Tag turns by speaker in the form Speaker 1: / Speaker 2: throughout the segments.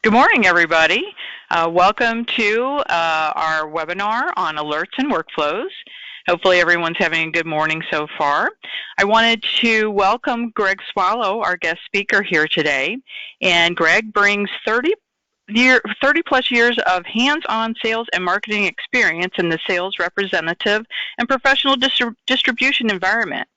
Speaker 1: Good morning, everybody. Welcome to our webinar on alerts and workflows. Hopefully everyone's having a good morning so far. I wanted to welcome Greg Swallow, our guest speaker here today. And Greg brings 30 plus years of hands-on sales and marketing experience in the sales representative and professional distribution environment.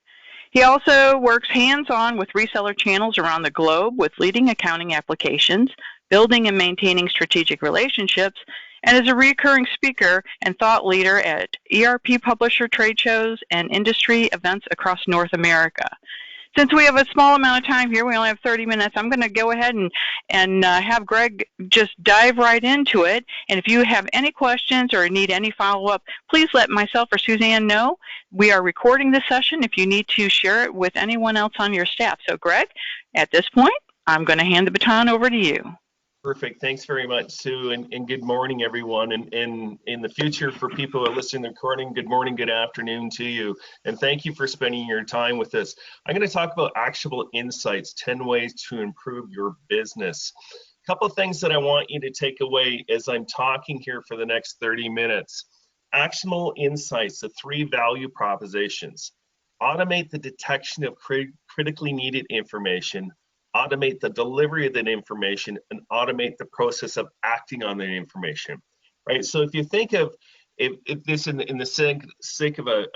Speaker 1: He also works hands-on with reseller channels around the globe with leading accounting applications, building and maintaining strategic relationships, and is a recurring speaker and thought leader at ERP publisher trade shows and industry events across North America. Since we have a small amount of time here, we only have 30 minutes, I'm going to go ahead and have Greg just dive right into it. And if you have any questions or need any follow-up, please let myself or Suzanne know. We are recording this session if you need to share it with anyone else on your staff. So Greg, at this point, I'm going to hand the baton over to you.
Speaker 2: Perfect. Thanks very much, Sue, and good morning, everyone. And in the future, for people who are listening to the recording, good morning, good afternoon to you. And thank you for spending your time with us. I'm going to talk about actionable insights, 10 ways to improve your business. A couple of things that I want you to take away as I'm talking here for the next 30 minutes. Actionable insights, the 3 value propositions. Automate the detection of critically needed information. Automate the delivery of that information, and automate the process of acting on that information, right? So if you think of if this in the sake of a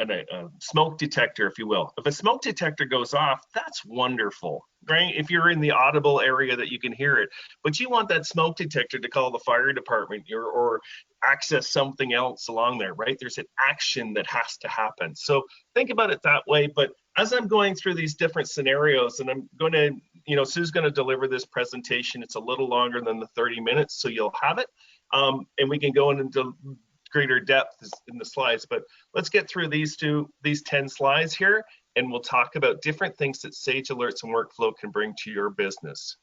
Speaker 2: smoke detector, if you will, if a smoke detector goes off, that's wonderful, right? If you're in the audible area that you can hear it, but you want that smoke detector to call the fire department or access something else along there, right? There's an action that has to happen. So think about it that way. But as I'm going through these different scenarios, and I'm going to, Sue's going to deliver this presentation. It's a little longer than the 30 minutes, so you'll have it. And we can go into greater depth in the slides, but let's get through these 10 slides here, and we'll talk about different things that Sage Alerts and Workflow can bring to your business.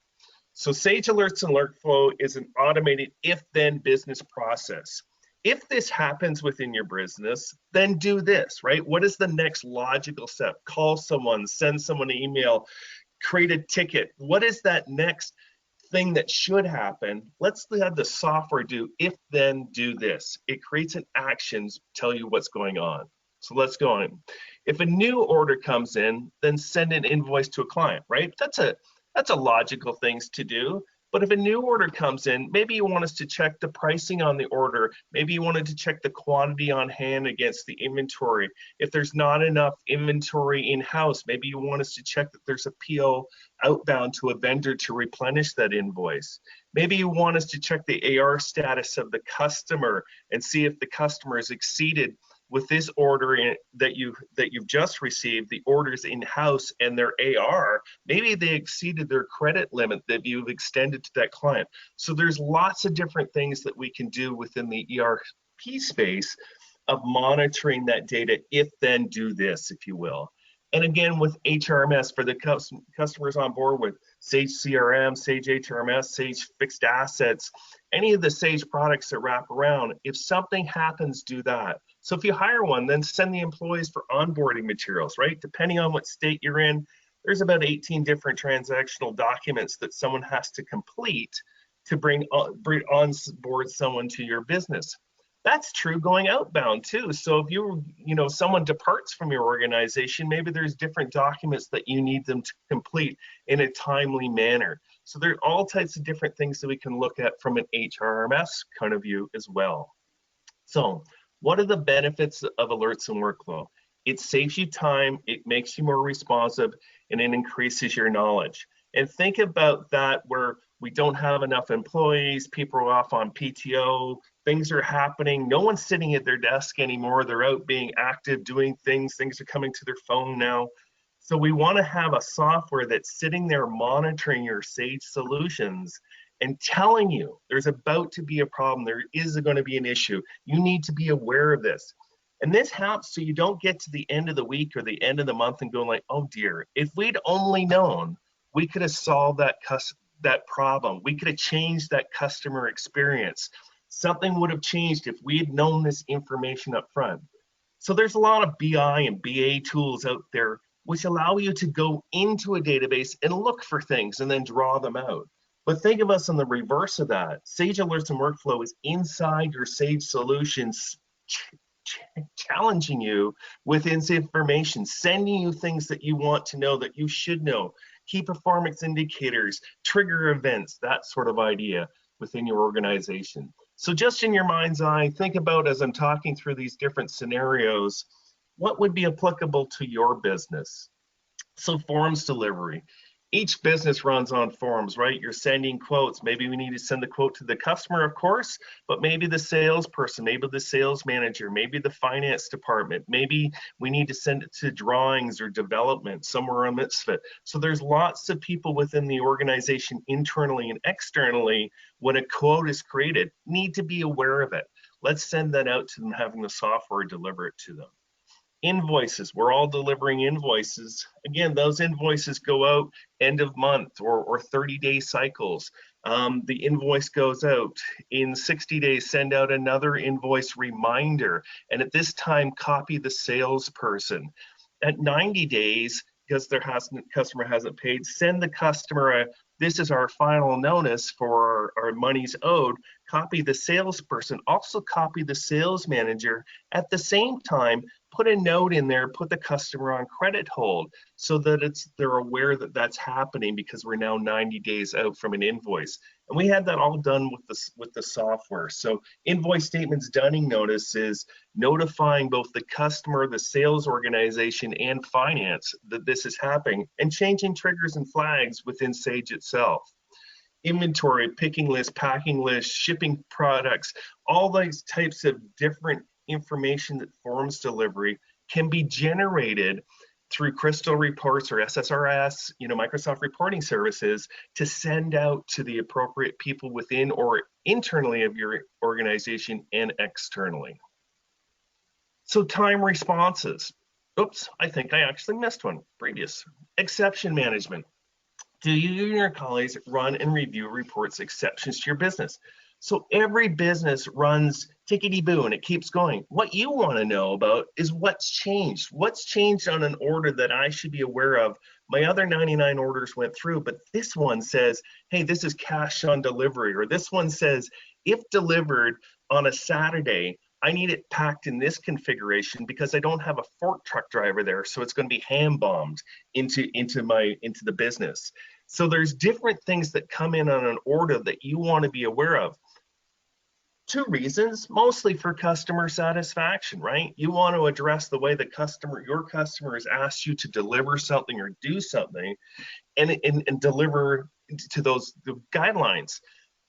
Speaker 2: So Sage Alerts and Workflow is an automated if-then business process. If this happens within your business, then do this, right? What is the next logical step? Call someone, send someone an email, create a ticket. What is that next thing that should happen? Let's have the software do if then do this. It creates an actions, tell you what's going on. So let's go on. If a new order comes in, then send an invoice to a client, right? That's a logical thing to do. But if a new order comes in, maybe you want us to check the pricing on the order. Maybe you wanted to check the quantity on hand against the inventory. If there's not enough inventory in-house, maybe you want us to check that there's a PO outbound to a vendor to replenish that invoice. Maybe you want us to check the AR status of the customer and see if the customer has exceeded with this order that you've just received, the orders in-house and their AR, maybe they exceeded their credit limit that you've extended to that client. So there's lots of different things that we can do within the ERP space of monitoring that data, if then do this, if you will. And again, with HRMS, for the customers on board with Sage CRM, Sage HRMS, Sage Fixed Assets, any of the Sage products that wrap around, if something happens, do that. So if you hire one, then send the employees for onboarding materials, right? Depending on what state you're in, there's about 18 different transactional documents that someone has to complete to bring on board someone to your business. That's true going outbound too. So if someone departs from your organization, maybe there's different documents that you need them to complete in a timely manner. So there are all types of different things that we can look at from an HRMS kind of view as well. So what are the benefits of alerts and workflow? It saves you time, it makes you more responsive, and it increases your knowledge. And think about that where we don't have enough employees, people are off on PTO, things are happening, no one's sitting at their desk anymore, they're out being active, doing things are coming to their phone now. So we want to have a software that's sitting there monitoring your Sage solutions and telling you there's about to be a problem, there is going to be an issue, you need to be aware of this. And this helps so you don't get to the end of the week or the end of the month and go like, oh dear, if we'd only known, we could have solved that problem. We could have changed that customer experience. Something would have changed if we had known this information up front. So there's a lot of BI and BA tools out there which allow you to go into a database and look for things and then draw them out. But think of us on the reverse of that. Sage Alerts and Workflow is inside your Sage solutions, challenging you with information, sending you things that you want to know, that you should know, key performance indicators, trigger events, that sort of idea within your organization. So just in your mind's eye, think about, as I'm talking through these different scenarios, what would be applicable to your business? So forms delivery. Each business runs on forms, right? You're sending quotes. Maybe we need to send the quote to the customer, of course, but maybe the salesperson, maybe the sales manager, maybe the finance department. Maybe we need to send it to drawings or development, somewhere amidst it. So there's lots of people within the organization, internally and externally, when a quote is created, need to be aware of it. Let's send that out to them, having the software deliver it to them. Invoices, we're all delivering invoices. Again, those invoices go out end of month or 30-day cycles. The invoice goes out. In 60 days, send out another invoice reminder. And at this time, copy the salesperson. At 90 days, because their customer hasn't paid, send the customer a, this is our final notice for our money's owed. Copy the salesperson, also copy the sales manager. At the same time, put a note in there, put the customer on credit hold so that they're aware that that's happening, because we're now 90 days out from an invoice. And we had that all done with the software. So invoice statements dunning notice is notifying both the customer, the sales organization, and finance that this is happening, and changing triggers and flags within Sage itself. Inventory, picking list, packing list, shipping products, all these types of different information that forms delivery can be generated through Crystal reports or SSRS, Microsoft reporting services, to send out to the appropriate people within or internally of your organization and externally. So time responses. Oops, I think I actually missed one previous. Exception management. Do you and your colleagues run and review reports exceptions to your business? So every business runs tickety-boo and it keeps going. What you want to know about is what's changed. What's changed on an order that I should be aware of? My other 99 orders went through, but this one says, hey, this is cash on delivery. Or this one says, if delivered on a Saturday, I need it packed in this configuration because I don't have a fork truck driver there, so it's going to be hand bombed into the business. So there's different things that come in on an order that you want to be aware of. Two reasons, mostly for customer satisfaction, right? You want to address the way your customer has asked you to deliver something or do something, and deliver to the guidelines.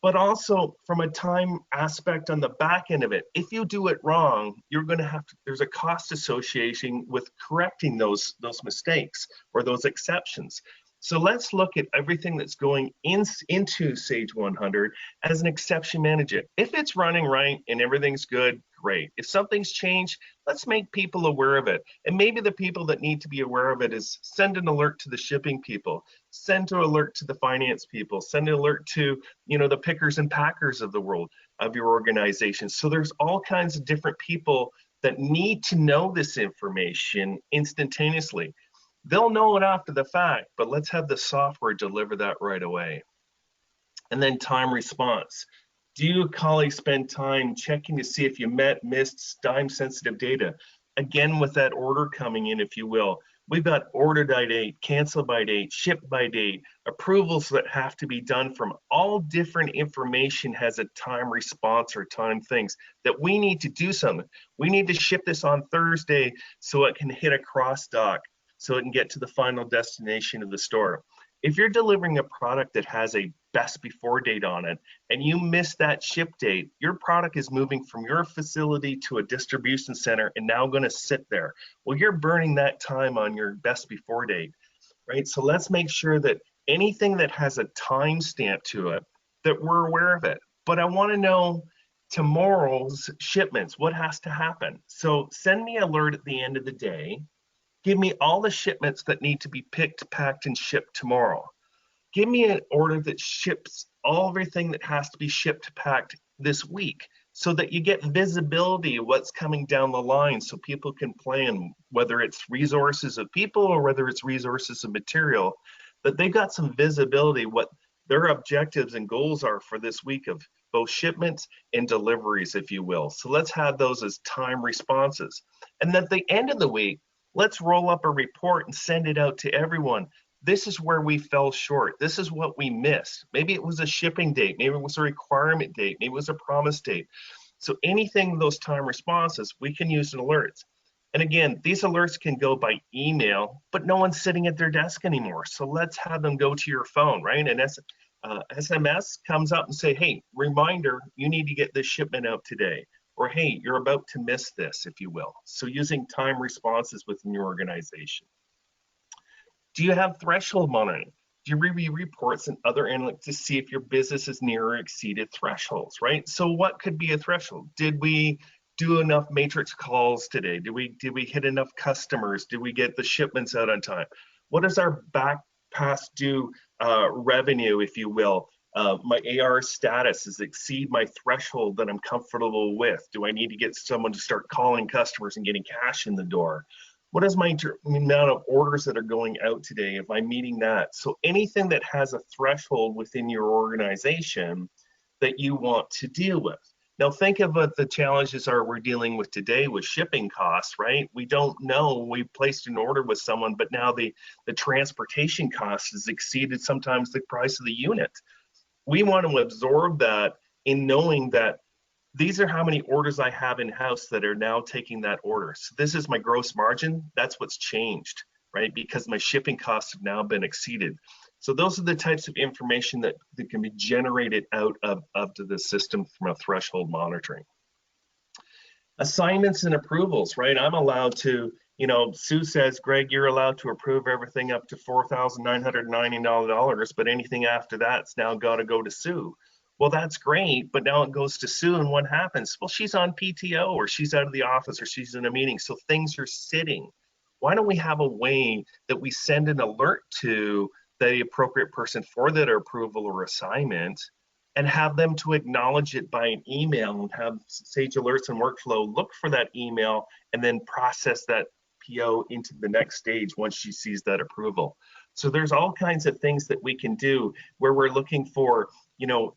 Speaker 2: But also from a time aspect on the back end of it, if you do it wrong, you're going to have to, there's a cost association with correcting those mistakes or those exceptions. So let's look at everything that's going into Sage 100 as an exception manager. If it's running right and everything's good, great. If something's changed, let's make people aware of it. And maybe the people that need to be aware of it is send an alert to the shipping people, send an alert to the finance people, send an alert to, the pickers and packers of the world, of your organization. So there's all kinds of different people that need to know this information instantaneously. They'll know it after the fact, but let's have the software deliver that right away. And then time response. Do your colleagues spend time checking to see if you missed time-sensitive data? Again, with that order coming in, if you will, we've got order by date, cancel by date, ship by date, approvals that have to be done from all different information has a time response or time things that we need to do something. We need to ship this on Thursday so it can hit a cross dock, so it can get to the final destination of the store. If you're delivering a product that has a best before date on it and you miss that ship date, your product is moving from your facility to a distribution center and now going to sit there. Well, you're burning that time on your best before date, right? So let's make sure that anything that has a time stamp to it, that we're aware of it. But I want to know tomorrow's shipments, what has to happen? So send me an alert at the end of the day. Give me all the shipments that need to be picked, packed, and shipped tomorrow. Give me an order that ships everything that has to be shipped, packed this week, so that you get visibility of what's coming down the line so people can plan, whether it's resources of people or whether it's resources of material, that they've got some visibility what their objectives and goals are for this week of both shipments and deliveries, if you will. So let's have those as time responses. And at the end of the week, let's roll up a report and send it out to everyone. This is where we fell short. This is what we missed. Maybe it was a shipping date. Maybe it was a requirement date. Maybe it was a promise date. So anything those time responses, we can use in alerts. And again, these alerts can go by email, but no one's sitting at their desk anymore. So let's have them go to your phone, right? And SMS comes up and say, hey, reminder, you need to get this shipment out today. Or hey, you're about to miss this, if you will. So using time responses within your organization. Do you have threshold monitoring? Do you review reports and other analytics to see if your business is near or exceeded thresholds, right? So what could be a threshold? Did we do enough matrix calls today? Did we hit enough customers? Did we get the shipments out on time? What is our back past due revenue, if you will? My AR status is exceed my threshold that I'm comfortable with. Do I need to get someone to start calling customers and getting cash in the door? What is my amount of orders that are going out today? If I'm meeting that. So anything that has a threshold within your organization that you want to deal with. Now think of what the challenges are we're dealing with today with shipping costs, right? We don't know, we placed an order with someone, but now the transportation cost has exceeded sometimes the price of the unit. We want to absorb that in knowing that these are how many orders I have in-house that are now taking that order. So this is my gross margin. That's what's changed, right? Because my shipping costs have now been exceeded. So those are the types of information that can be generated out of the system from a threshold monitoring. Assignments and approvals, right? I'm allowed to, Sue says, Greg, you're allowed to approve everything up to $4,990, but anything after that's now got to go to Sue. Well, that's great, but now it goes to Sue, and what happens? Well, she's on PTO, or she's out of the office, or she's in a meeting, so things are sitting. Why don't we have a way that we send an alert to the appropriate person for that approval or assignment, and have them to acknowledge it by an email, and have Sage Alerts and Workflow look for that email and then process that PO into the next stage once she sees that approval. So there's all kinds of things that we can do where we're looking for,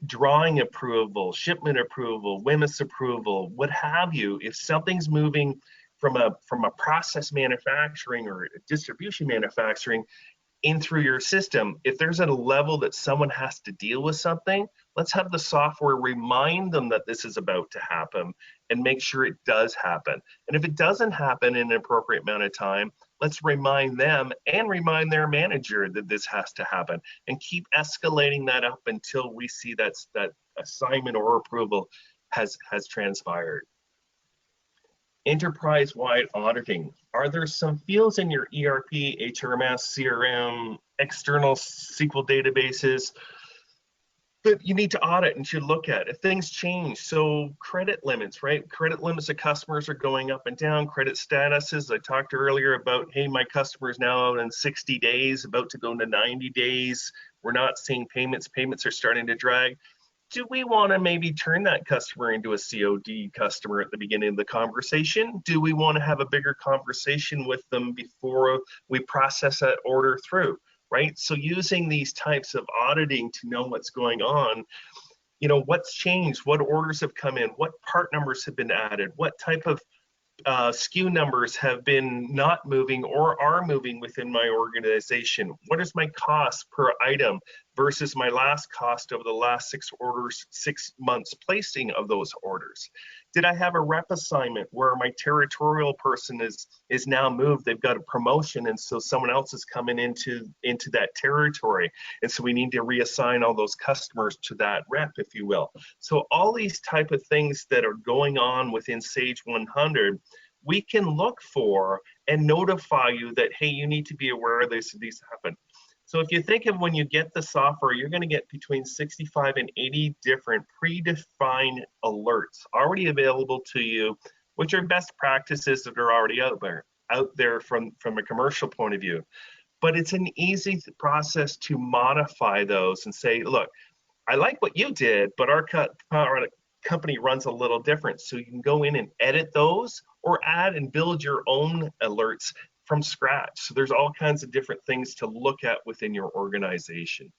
Speaker 2: drawing approval, shipment approval, WMIS approval, what have you. If something's moving from a process manufacturing or distribution manufacturing in through your system, if there's at a level that someone has to deal with something, let's have the software remind them that this is about to happen and make sure it does happen. And if it doesn't happen in an appropriate amount of time, let's remind them and remind their manager that this has to happen, and keep escalating that up until we see that assignment or approval has transpired. Enterprise-wide auditing. Are there some fields in your ERP, HRMS, CRM, external SQL databases that you need to audit and should look at if things change? So credit limits, right? Credit limits of customers are going up and down. Credit statuses, I talked earlier about, hey, my customer is now out in 60 days, about to go into 90 days. We're not seeing payments. Payments are starting to drag. Do we want to maybe turn that customer into a COD customer at the beginning of the conversation? Do we want to have a bigger conversation with them before we process that order through, right? So using these types of auditing to know what's going on, what's changed, what orders have come in, what part numbers have been added, what type of SKU numbers have been not moving or are moving within my organization. What is my cost per item versus my last cost over the last 6 months placing of those orders? Did I have a rep assignment where my territorial person is now moved? They've got a promotion, and so someone else is coming into that territory, and so we need to reassign all those customers to that rep, if you will. So all these type of things that are going on within Sage 100, we can look for and notify you that, hey, you need to be aware of this, these happen. So if you think of when you get the software, you're going to get between 65 and 80 different predefined alerts already available to you, which are best practices that are already out there from a commercial point of view. But it's an easy process to modify those and say, look, I like what you did, but our company runs a little different. So you can go in and edit those or add and build your own alerts from scratch. So there's all kinds of different things to look at within your organization.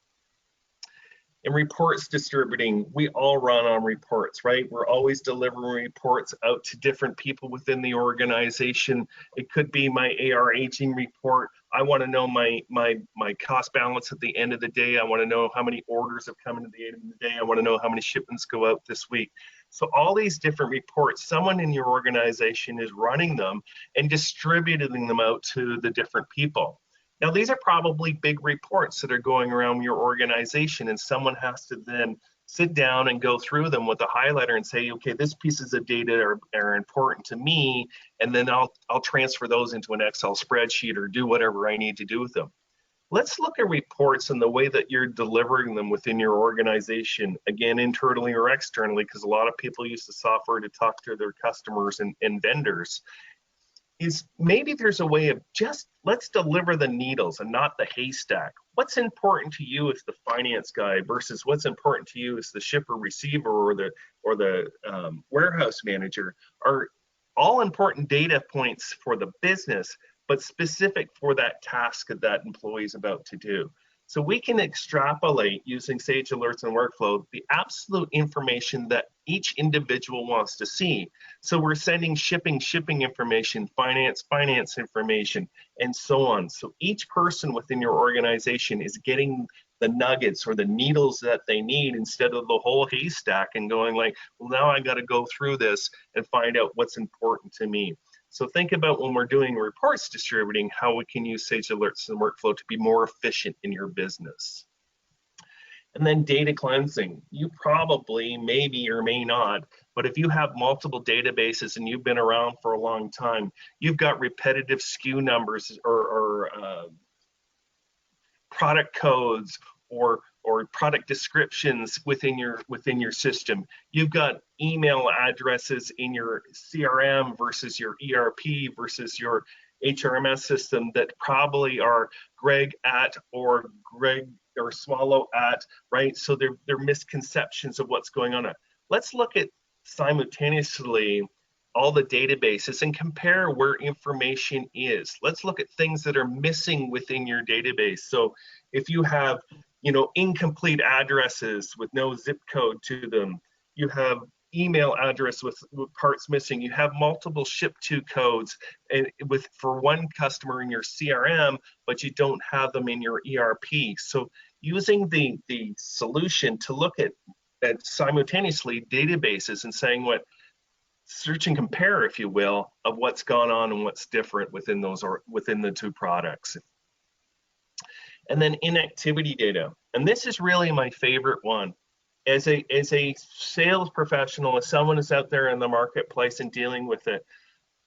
Speaker 2: In reports distributing, we all run on reports, right? We're always delivering reports out to different people within the organization. It could be my AR aging report. I want to know my cost balance at the end of the day. I want to know how many orders have come in at the end of the day. I want to know how many shipments go out this week. So all these different reports, someone in your organization is running them and distributing them out to the different people. Now, these are probably big reports that are going around your organization, and someone has to then sit down and go through them with a highlighter and say, okay, this pieces of data are important to me, and then I'll transfer those into an Excel spreadsheet or do whatever I need to do with them. Let's look at reports and the way that you're delivering them within your organization, again, internally or externally, because a lot of people use the software to talk to their customers and vendors. Is maybe there's a way of just let's deliver the needles and not the haystack. What's important to you as the finance guy versus what's important to you as the shipper receiver or the warehouse manager are all important data points for the business, but specific for that task that that employee is about to do. So we can extrapolate using Sage Alerts and Workflow the absolute information that each individual wants to see. So we're sending shipping information, finance information, and so on. So each person within your organization is getting the nuggets or the needles that they need instead of the whole haystack and going like, well, now I got to go through this and find out what's important to me. So think about when we're doing reports distributing, how we can use Sage Alerts and Workflow to be more efficient in your business. And then data cleansing. You probably, maybe or may not, but if you have multiple databases and you've been around for a long time, you've got repetitive SKU numbers or product codes or product descriptions within your system. You've got email addresses in your CRM versus your ERP versus your HRMS system that probably are Greg at or Greg or Swallow at, right? So they're misconceptions of what's going on. Let's look at simultaneously all the databases and compare where information is. Let's look at things that are missing within your database. So if you have, incomplete addresses with no zip code to them, you have email address with parts missing, you have multiple ship to codes and for one customer in your CRM, but you don't have them in your ERP. So using the solution to look at simultaneously databases and saying what search and compare, if you will, of what's gone on and what's different within those or within the two products. And then inactivity data. And this is really my favorite one. As a sales professional, as someone who's out there in the marketplace and dealing with it,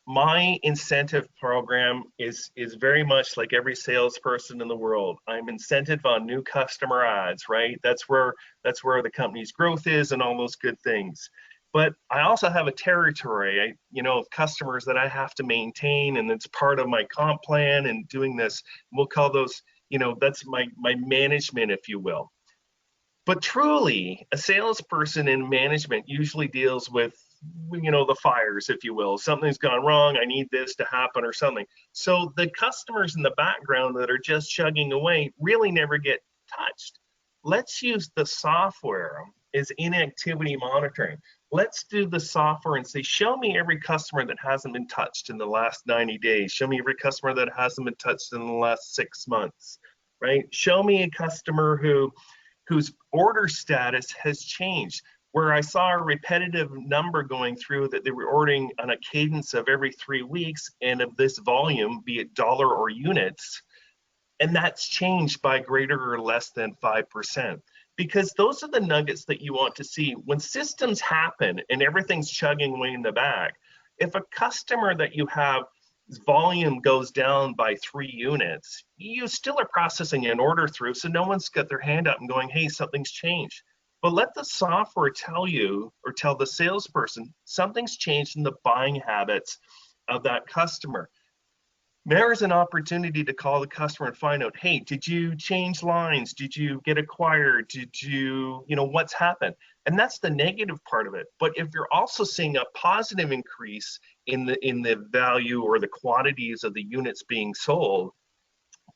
Speaker 2: my incentive program is very much like every salesperson in the world. I'm incented on new customer adds, right? That's where the company's growth is and all those good things. But I also have a territory, of customers that I have to maintain, and it's part of my comp plan and doing this. We'll call those, that's my management, if you will. But truly, a salesperson in management usually deals with, the fires, if you will. Something's gone wrong, I need this to happen or something. So the customers in the background that are just chugging away really never get touched. Let's use the software as inactivity monitoring. Let's do the software and say, show me every customer that hasn't been touched in the last 90 days. Show me every customer that hasn't been touched in the last 6 months, right? Show me a customer whose order status has changed, where I saw a repetitive number going through that they were ordering on a cadence of every 3 weeks and of this volume, be it dollar or units, and that's changed by greater or less than 5%. Because those are the nuggets that you want to see. When systems happen and everything's chugging away in the back, if a customer that you have volume goes down by 3 units, you still are processing an order through, so no one's got their hand up and going, hey, something's changed. But let the software tell you or tell the salesperson something's changed in the buying habits of that customer. There's an opportunity to call the customer and find out, hey, did you change lines? Did you get acquired? Did you, what's happened? And that's the negative part of it. But if you're also seeing a positive increase in the value or the quantities of the units being sold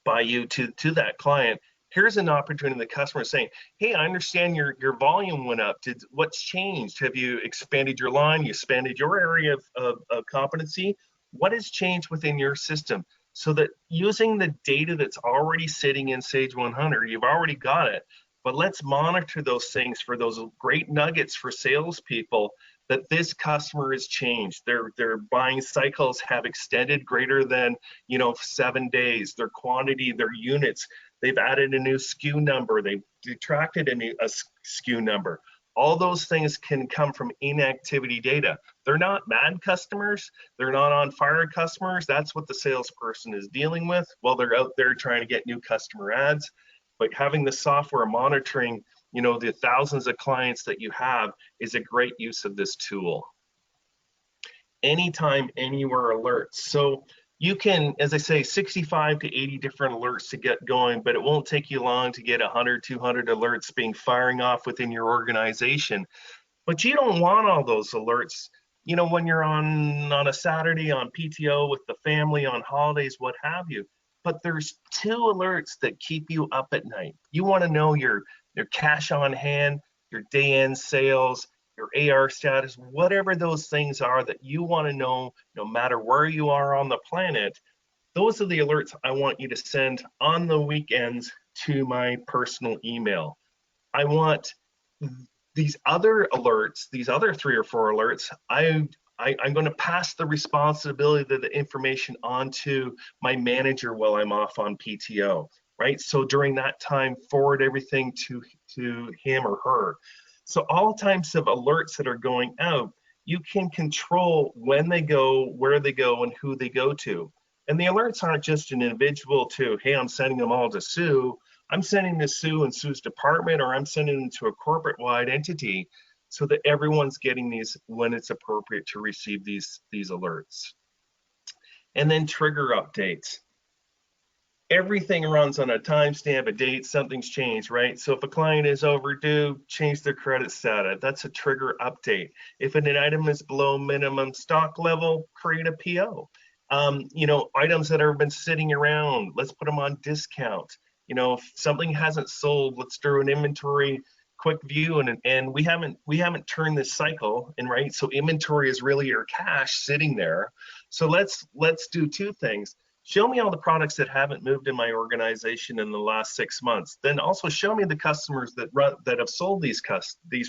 Speaker 2: by you to that client, Here's an opportunity. The customer is saying, hey, I understand your volume went up. What's changed? Have you expanded your line? You expanded your area of competency? What has changed within your system? So that using the data that's already sitting in Sage 100, you've already got it, but let's monitor those things for those great nuggets for salespeople that this customer has changed. Their buying cycles have extended greater than 7 days. Their quantity, their units, they've added a new SKU number. They've detracted a SKU number. All those things can come from inactivity data. They're not mad customers. They're not on fire customers. That's what the salesperson is dealing with while they're out there trying to get new customer ads. But having the software monitoring, the thousands of clients that you have is a great use of this tool. Anytime, anywhere alerts. So you can, as I say, 65 to 80 different alerts to get going, but it won't take you long to get 100, 200 alerts firing off within your organization. But you don't want all those alerts, when you're on a Saturday on PTO with the family, on holidays, what have you. But there's 2 alerts that keep you up at night. You want to know your cash on hand, your day-end sales, your AR status, whatever those things are that you want to know, no matter where you are on the planet. Those are the alerts I want you to send on the weekends to my personal email. I want these other alerts, these other 3 or 4 alerts, I'm going to pass the responsibility of the information on to my manager while I'm off on PTO, right? So during that time, forward everything to him or her. So all types of alerts that are going out, you can control when they go, where they go, and who they go to. And the alerts aren't just an individual to, hey, I'm sending them all to Sue. I'm sending to Sue and Sue's department, or I'm sending them to a corporate-wide entity so that everyone's getting these when it's appropriate to receive these alerts. And then trigger updates. Everything runs on a timestamp, a date, something's changed, right? So if a client is overdue, change their credit status. That's a trigger update. If an item is below minimum stock level, create a PO. Items that have been sitting around, let's put them on discount. If something hasn't sold, let's do an inventory quick view, and we haven't turned this cycle, and right, so inventory is really your cash sitting there. So let's do 2 things. Show me all the products that haven't moved in my organization in the last 6 months. Then also show me the customers that have sold these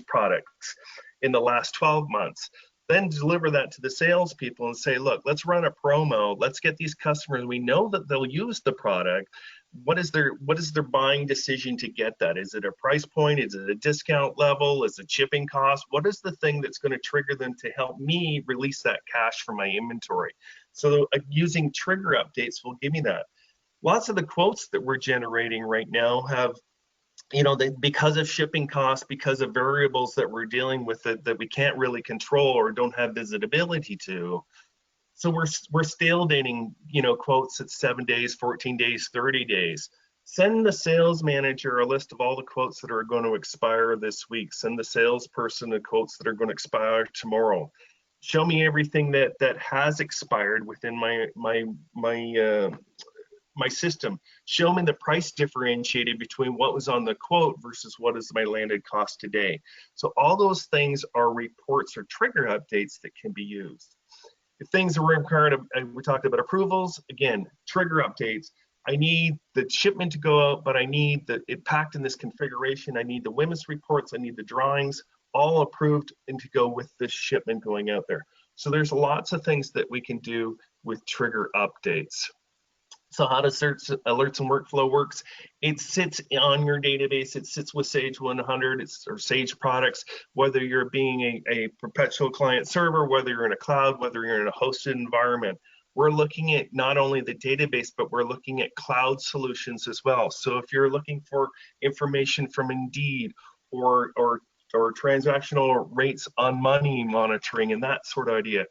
Speaker 2: products in the last 12 months. Then deliver that to the salespeople and say, look, let's run a promo. Let's get these customers. We know that they'll use the product. What is their buying decision to get that? Is it a price point? Is it a discount level? Is it shipping cost? What is the thing that's going to trigger them to help me release that cash from my inventory? So using trigger updates will give me that. Lots of the quotes that we're generating right now have, because of shipping costs, because of variables that we're dealing with that we can't really control or don't have visibility to. So we're stale dating, quotes at 7 days, 14 days, 30 days. Send the sales manager a list of all the quotes that are going to expire this week. Send the salesperson the quotes that are going to expire tomorrow. Show me everything that has expired within my system. Show me the price differentiated between what was on the quote versus what is my landed cost today. So all those things are reports or trigger updates that can be used. If things are required, we talked about approvals, again, trigger updates. I need the shipment to go out, but I need it packed in this configuration. I need the WMIS reports, I need the drawings, all approved and to go with this shipment going out there. So there's lots of things that we can do with trigger updates. So how does search alerts and workflow works? It sits on your database. It sits with Sage 100 or Sage products, whether you're being a perpetual client server, whether you're in a cloud, whether you're in a hosted environment. We're looking at not only the database, but we're looking at cloud solutions as well. So if you're looking for information from Indeed or transactional rates on money monitoring and that sort of idea,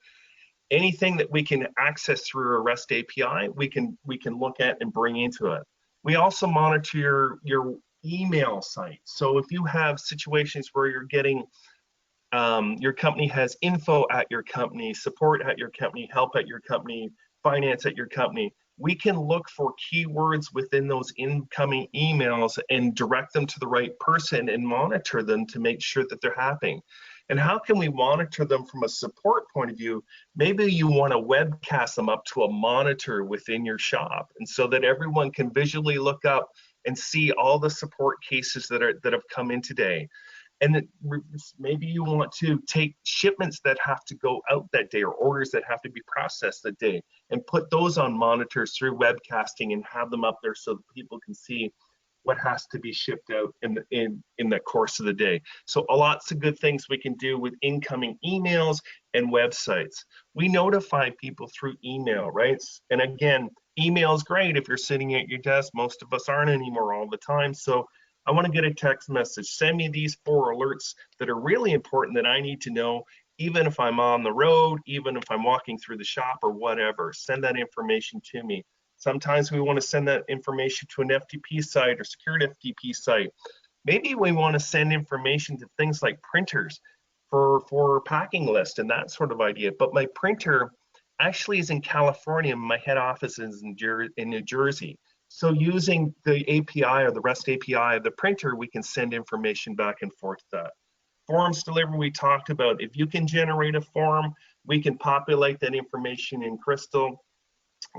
Speaker 2: anything that we can access through a REST API, we can look at and bring into it. We also monitor your email site. So if you have situations where you're getting, your company has info at your company, support at your company, help at your company, finance at your company, we can look for keywords within those incoming emails and direct them to the right person and monitor them to make sure that they're happening. And how can we monitor them from a support point of view? Maybe you want to webcast them up to a monitor within your shop, and so that everyone can visually look up and see all the support cases that have come in today. And maybe you want to take shipments that have to go out that day or orders that have to be processed that day and put those on monitors through webcasting and have them up there so that people can see what has to be shipped out in the course of the day. So lots of good things we can do with incoming emails and websites. We notify people through email, right? And again, email is great if you're sitting at your desk. Most of us aren't anymore all the time. So I want to get a text message. Send me these 4 alerts that are really important that I need to know, even if I'm on the road, even if I'm walking through the shop or whatever. Send that information to me. Sometimes we want to send that information to an FTP site or secured FTP site. Maybe we want to send information to things like printers for packing list and that sort of idea. But my printer actually is in California. My head office is in New Jersey. So using the API or the REST API of the printer, we can send information back and forth to that. Forms delivery we talked about. If you can generate a form, we can populate that information in Crystal,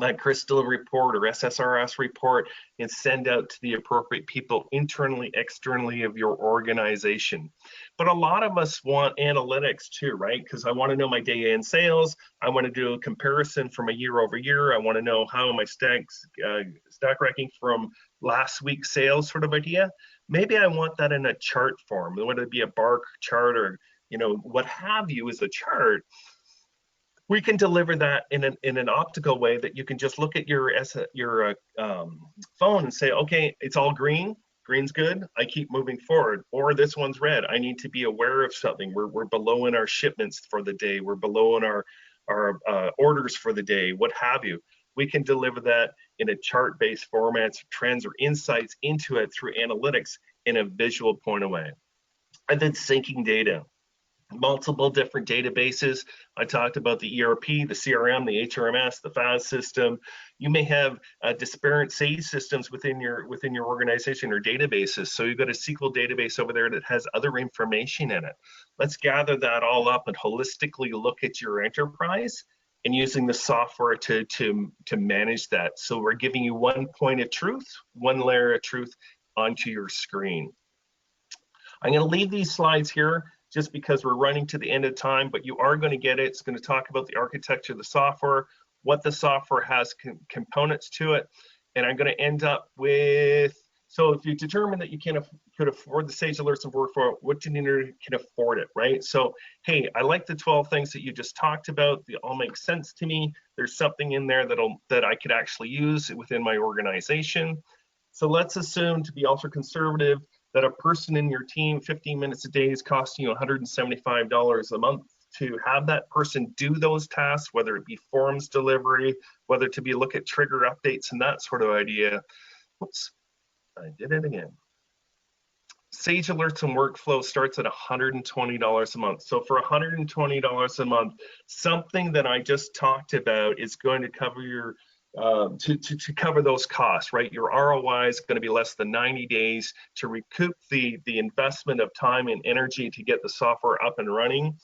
Speaker 2: that Crystal report or SSRS report, and send out to the appropriate people internally, externally of your organization. But a lot of us want analytics too, right? Because I want to know my day in sales. I want to do a comparison from a year over year. I want to know how my stack ranking from last week's sales sort of idea. Maybe I want that in a chart form, whether it be a bar chart or what have you as a chart. We can deliver that in an optical way that you can just look at your phone and say, okay, it's all green. Green's good. I keep moving forward. Or this one's red. I need to be aware of something. We're below in our shipments for the day. We're below in our orders for the day. What have you? We can deliver that in a chart-based format, trends or insights into it through analytics in a visual point of way. And then syncing data. Multiple different databases. I talked about the ERP, the CRM, the HRMS, the FAS system. You may have disparate SAGE systems within your organization or databases. So you've got a SQL database over there that has other information in it. Let's gather that all up and holistically look at your enterprise and using the software to manage that. So we're giving you one point of truth, one layer of truth onto your screen. I'm going to leave these slides here just because we're running to the end of time, but you are going to get it. It's going to talk about the architecture of the software, what the software has components to it, and I'm going to end up with, so if you determine that you could afford the Sage Alerts and Workflow, what do you need can afford it, right? So, hey, I like the 12 things that you just talked about. They all make sense to me. There's something in there that I could actually use within my organization. So let's assume, to be ultra conservative, that a person in your team, 15 minutes a day is costing you $175 a month to have that person do those tasks, whether it be forms delivery, whether to be look at trigger updates and that sort of idea. Oops, I did it again. Sage Alerts and Workflow starts at $120 a month. So for $120 a month, something that I just talked about is going to cover your to cover those costs, right? Your ROI is going to be less than 90 days to recoup the investment of time and energy to get the software up and running,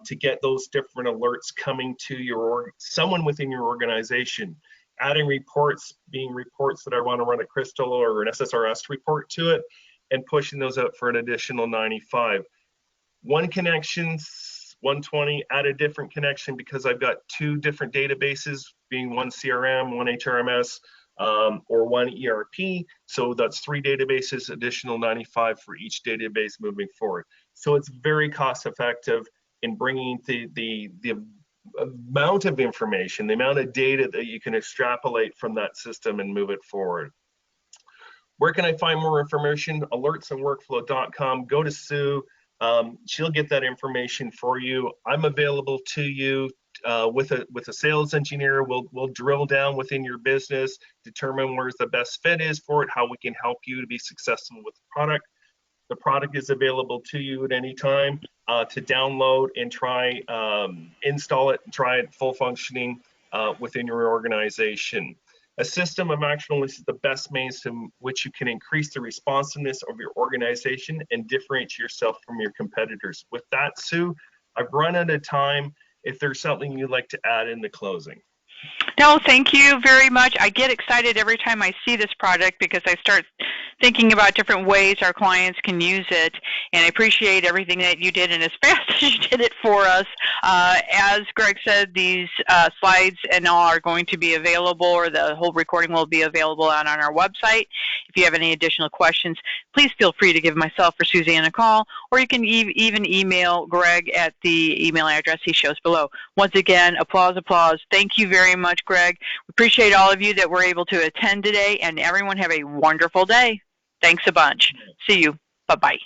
Speaker 2: to get those different alerts coming to someone within your organization. Adding reports, being reports that I want to run a Crystal or an SSRS report to it, and pushing those out for an additional 95. One connection, 120, add a different connection because I've got 2 different databases, being one CRM, one HRMS, or one ERP. So that's 3 databases, additional 95 for each database moving forward. So it's very cost effective in bringing the amount of information, the amount of data that you can extrapolate from that system and move it forward. Where can I find more information? Alertsandworkflow.com. Go to Sue. She'll get that information for you. I'm available to you with a sales engineer. We'll drill down within your business, determine where the best fit is for it, how we can help you to be successful with the product. The product is available to you at any time to download and try install it and try it full functioning within your organization. A system of actionable lists is the best means to which you can increase the responsiveness of your organization and differentiate yourself from your competitors. With that, Sue, I've run out of time. If there's something you'd like to add in the closing.
Speaker 1: No, thank you very much. I get excited every time I see this product because I start thinking about different ways our clients can use it, and I appreciate everything that you did and as fast as you did it for us. As Greg said, these slides and all are going to be available, or the whole recording will be available on our website. If you have any additional questions, please feel free to give myself or Suzanne a call, or you can even email Greg at the email address he shows below. Once again, applause, applause. Thank you very much, Greg. We appreciate all of you that were able to attend today, and everyone have a wonderful day. Thanks a bunch. See you. Bye-bye.